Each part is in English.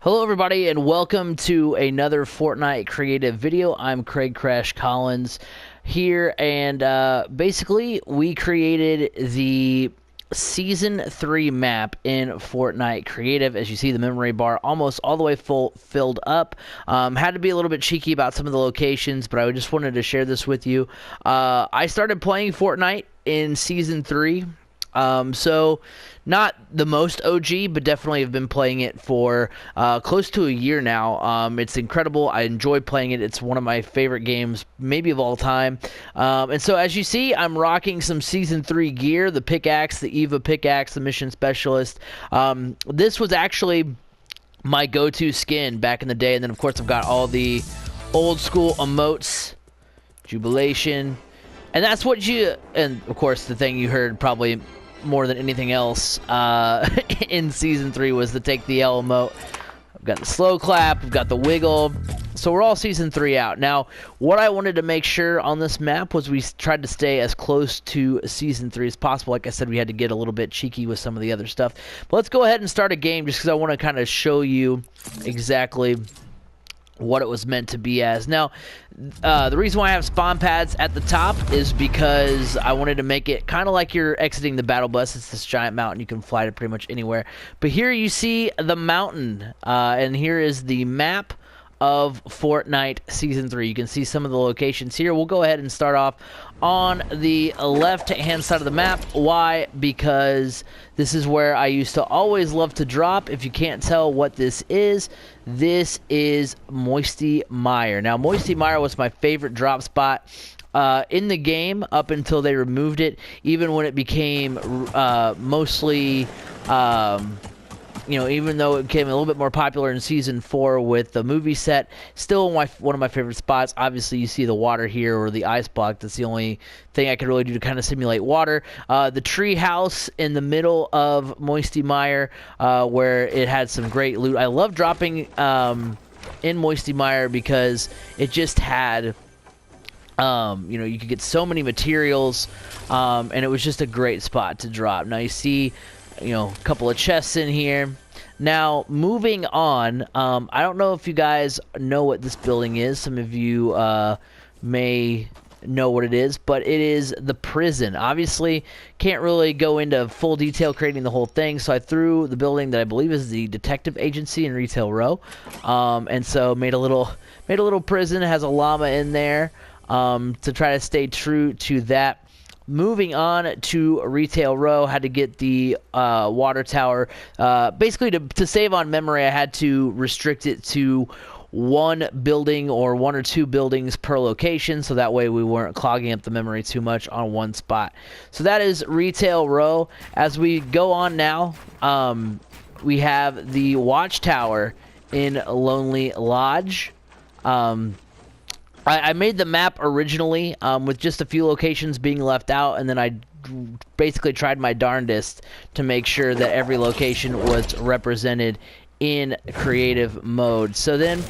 Hello everybody and welcome to another Fortnite creative video. I'm Craig Crash Collins here, and basically we created the Season 3 map in Fortnite Creative. As you see, the memory bar almost all the way filled up. Had to be a little bit cheeky about some of the locations, but I just wanted to share this with you. I started playing Fortnite in Season 3. So not the most OG, but definitely have been playing it for close to a year now. It's incredible. I enjoy playing it. It's one of my favorite games, maybe of all time. And so as you see, I'm rocking some Season 3 gear, the pickaxe, the Eva pickaxe, the Mission Specialist. This was actually my go-to skin back in the day. And then, of course, I've got all the old school emotes, Jubilation. And that's what and of course, the thing you heard probably more than anything else in Season 3 was the Take the L emote. We've got the slow clap, we've got the wiggle. So we're all Season 3 out. Now, what I wanted to make sure on this map was we tried to stay as close to Season 3 as possible. Like I said, we had to get a little bit cheeky with some of the other stuff. But let's go ahead and start a game just because I want to kind of show you exactly what it was meant to be as. Now, the reason why I have spawn pads at the top is because I wanted to make it kind of like you're exiting the battle bus. It's this giant mountain. You can fly to pretty much anywhere. But here you see the mountain, and here is the map of Fortnite Season 3. You can see some of the locations here. We'll go ahead and start off on the left-hand side of the map. Why? Because this is where I used to always love to drop. If you can't tell what this is Moisty Mire. Now, Moisty Mire was my favorite drop spot in the game up until they removed it, even when it became mostly... you know, even though it became a little bit more popular in Season 4 with the movie set, still one of my favorite spots. Obviously, you see the water here, or the ice block. That's the only thing I could really do to kind of simulate water. The tree house in the middle of Moisty Mire, where it had some great loot. I love dropping in Moisty Mire because it just had... you know, you could get so many materials, and it was just a great spot to drop. Now you see, you know, a couple of chests in here. Now, moving on, I don't know if you guys know what this building is. Some of you may know what it is, but it is the prison. Obviously, can't really go into full detail creating the whole thing, so I threw the building that I believe is the detective agency in Retail Row, and so made a little prison. It has a llama in there to try to stay true to that. Moving on to Retail Row, had to get the water tower. Basically, to save on memory, I had to restrict it to one building or one or two buildings per location, so that way we weren't clogging up the memory too much on one spot. So that is Retail Row. As we go on now, we have the Watchtower in Lonely Lodge. I made the map originally with just a few locations being left out, and then I basically tried my darndest to make sure that every location was represented in creative mode. So then,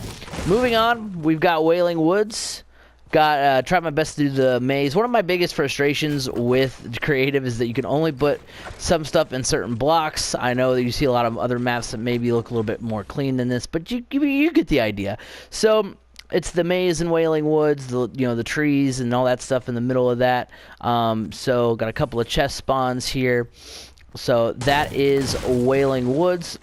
moving on, we've got Wailing Woods. Tried my best to do the maze. One of my biggest frustrations with creative is that you can only put some stuff in certain blocks. I know that you see a lot of other maps that maybe look a little bit more clean than this, but you get the idea. So it's the maze in Wailing Woods, the trees and all that stuff in the middle of that. So got a couple of chest spawns here. So that is Wailing Woods.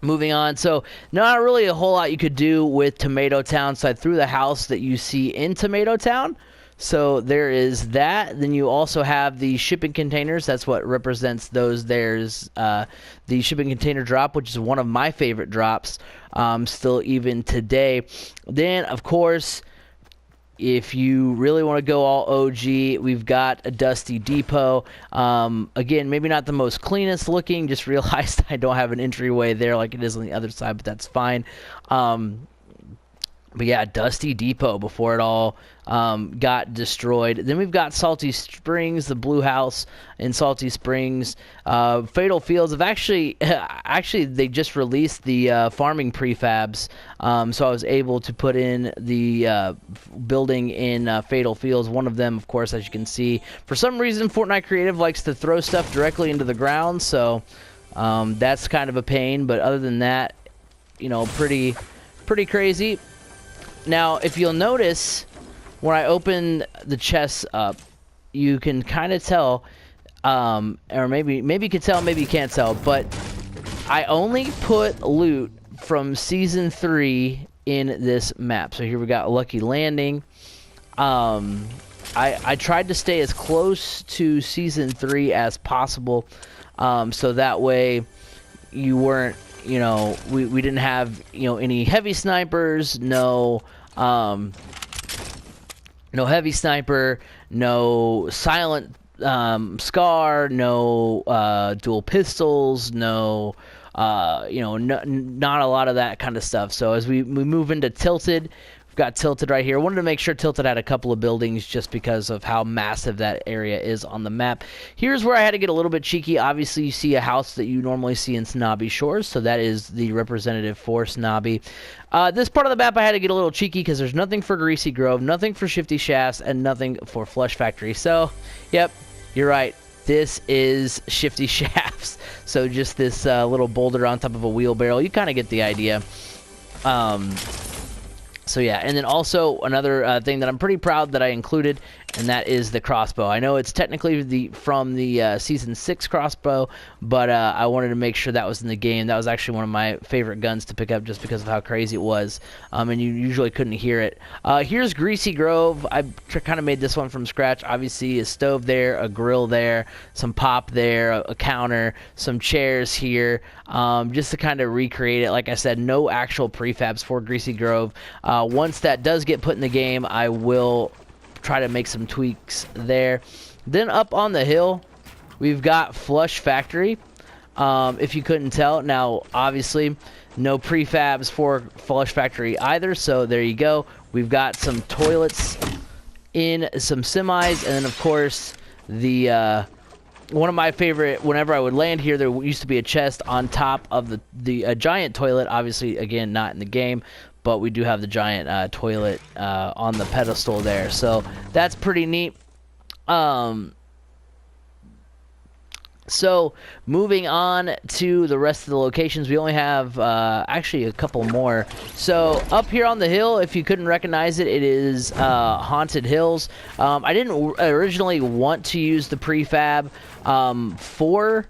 Moving on, so not really a whole lot you could do with Tomato Town. So I threw the house that you see in Tomato Town. So there is that. Then you also have the shipping containers. That's what represents those. There's the shipping container drop, which is one of my favorite drops still even today. Then, of course, if you really want to go all OG, we've got a Dusty Depot. Again, maybe not the most cleanest looking. Just realized I don't have an entryway there like it is on the other side, but that's fine. But yeah, Dusty Depot before it all got destroyed. Then we've got Salty Springs, the Blue House in Salty Springs. Fatal Fields have actually they just released the farming prefabs, so I was able to put in the building in Fatal Fields. One of them, of course, as you can see, for some reason Fortnite Creative likes to throw stuff directly into the ground, so that's kind of a pain. But other than that, you know, pretty crazy. Now, if you'll notice, when I open the chests up, you can kind of tell, or maybe you can tell, maybe you can't tell, but I only put loot from Season 3 in this map. So here we got Lucky Landing. I tried to stay as close to Season 3 as possible, so that way you weren't, you know, we didn't have, you know, any heavy snipers, no heavy sniper, no silent scar, no dual pistols, no you know, not a lot of that kind of stuff. So as we move into Tilted, we've got Tilted right here. I wanted to make sure Tilted had a couple of buildings just because of how massive that area is on the map. Here's where I had to get a little bit cheeky. Obviously, you see a house that you normally see in Snobby Shores, so that is the representative for Snobby. This part of the map I had to get a little cheeky because there's nothing for Greasy Grove, nothing for Shifty Shafts, and nothing for Flush Factory. So, yep, you're right. This is Shifty Shafts. So just this little boulder on top of a wheelbarrow. You kind of get the idea. So yeah, and then also another thing that I'm pretty proud that I included, and that is the crossbow. I know it's technically from the Season 6 crossbow, but I wanted to make sure that was in the game. That was actually one of my favorite guns to pick up just because of how crazy it was, and you usually couldn't hear it. Here's Greasy Grove. I kind of made this one from scratch. Obviously, a stove there, a grill there, some pop there, a counter, some chairs here, just to kind of recreate it. Like I said, no actual prefabs for Greasy Grove. Once that does get put in the game, I will try to make some tweaks there. Then up on the hill, we've got Flush Factory. If you couldn't tell, now obviously no prefabs for Flush Factory either, so there you go. We've got some toilets in some semis, and then of course the one of my favorite, whenever I would land here, there used to be a chest on top of the giant toilet. Obviously, again, not in the game, but we do have the giant toilet on the pedestal there, so that's pretty neat. So moving on to the rest of the locations, we only have actually a couple more. So up here on the hill, if you couldn't recognize it, it is Haunted Hills. I didn't originally want to use the prefab for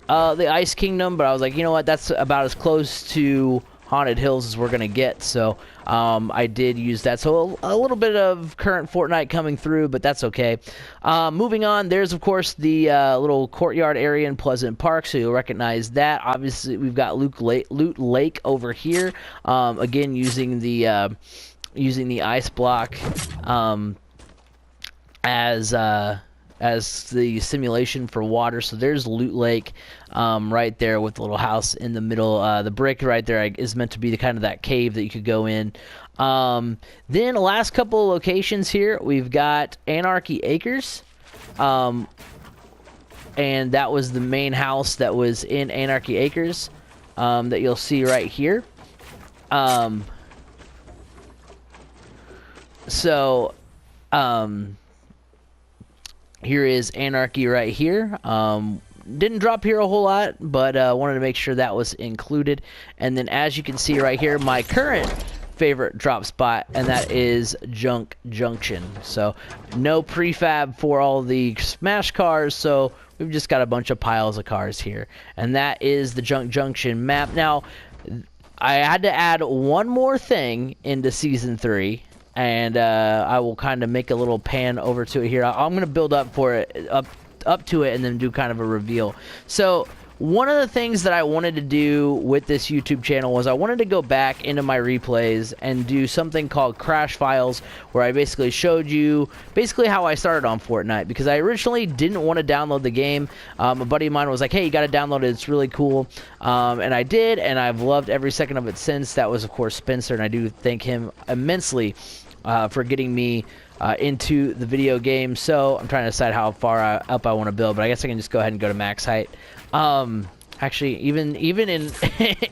the Ice Kingdom, but I was like, you know what, that's about as close to Haunted Hills as we're gonna get, so I did use that. So a little bit of current Fortnite coming through, but that's okay. Moving on, there's of course the little courtyard area in Pleasant Park, so you'll recognize that. Obviously, we've got Loot Lake over here, again using the ice block as the simulation for water. So there's Loot Lake right there with the little house in the middle. The brick right there is meant to be the kind of that cave that you could go in. Then the last couple of locations here, we've got Anarchy Acres. And that was the main house that was in Anarchy Acres that you'll see right here. Here is Anarchy right here. Didn't drop here a whole lot, but wanted to make sure that was included. And then as you can see right here, my current favorite drop spot, and that is Junk Junction. So no prefab for all the Smash cars, so we've just got a bunch of piles of cars here. And that is the Junk Junction map. Now, I had to add one more thing into Season 3. And I will kind of make a little pan over to it here. I'm going to build up for it, up to it, and then do kind of a reveal. So one of the things that I wanted to do with this YouTube channel was I wanted to go back into my replays and do something called Crash Files, where I basically showed you how I started on Fortnite, because I originally didn't want to download the game. A buddy of mine was like, hey, you got to download it, it's really cool. And I did, and I've loved every second of it since. That was, of course, Spencer, and I do thank him immensely for getting me into the video game. So I'm trying to decide how far up I want to build, but I guess I can just go ahead and go to max height. Actually, even in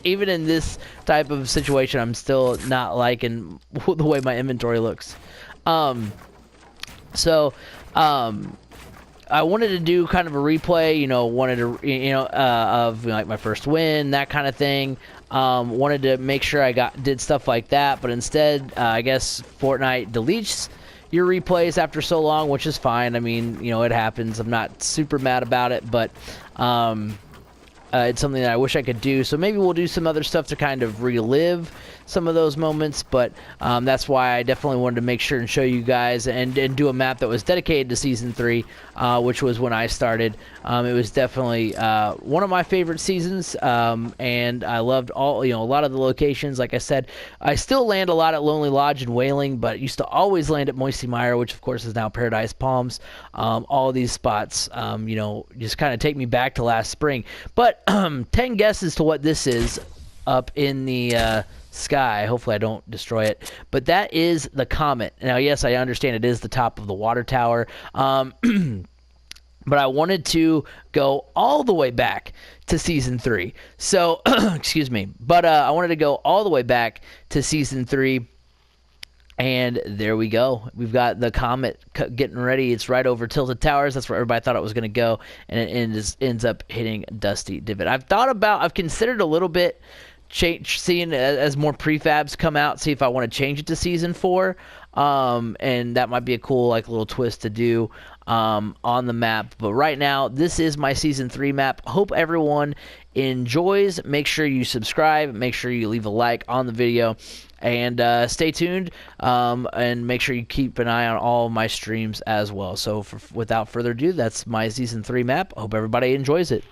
even in this type of situation, I'm still not liking the way my inventory looks. I wanted to do kind of a replay, wanted to, of like my first win, that kind of thing. Wanted to make sure I did stuff like that, but instead, I guess Fortnite deletes your replays after so long, which is fine. I mean, it happens. I'm not super mad about it, but it's something that I wish I could do. So maybe we'll do some other stuff to kind of relive some of those moments, but that's why I definitely wanted to make sure and show you guys and do a map that was dedicated to Season 3, which was when I started. It was definitely one of my favorite seasons, and I loved a lot of the locations. Like I said, I still land a lot at Lonely Lodge and Whaling, but used to always land at Moisty Mire, which of course is now Paradise Palms. All of these spots, just kind of take me back to last spring. But 10 guesses to what this is up in the sky. Hopefully I don't destroy it, but that is the Comet. Now, yes, I understand it is the top of the water tower, but I wanted to go all the way back to Season 3. So, excuse me, but I wanted to go all the way back to Season 3, and there we go. We've got the Comet getting ready. It's right over Tilted Towers. That's where everybody thought it was going to go, and it ends up hitting Dusty Divot. I've considered a little bit seeing as more prefabs come out, see if I want to change it to Season 4, and that might be a cool little twist to do on the map. But right now, this is my Season 3 map. Hope everyone enjoys. Make sure you subscribe, make sure you leave a like on the video, and stay tuned, and make sure you keep an eye on all my streams as well. So without further ado, that's my Season 3 map. Hope everybody enjoys it.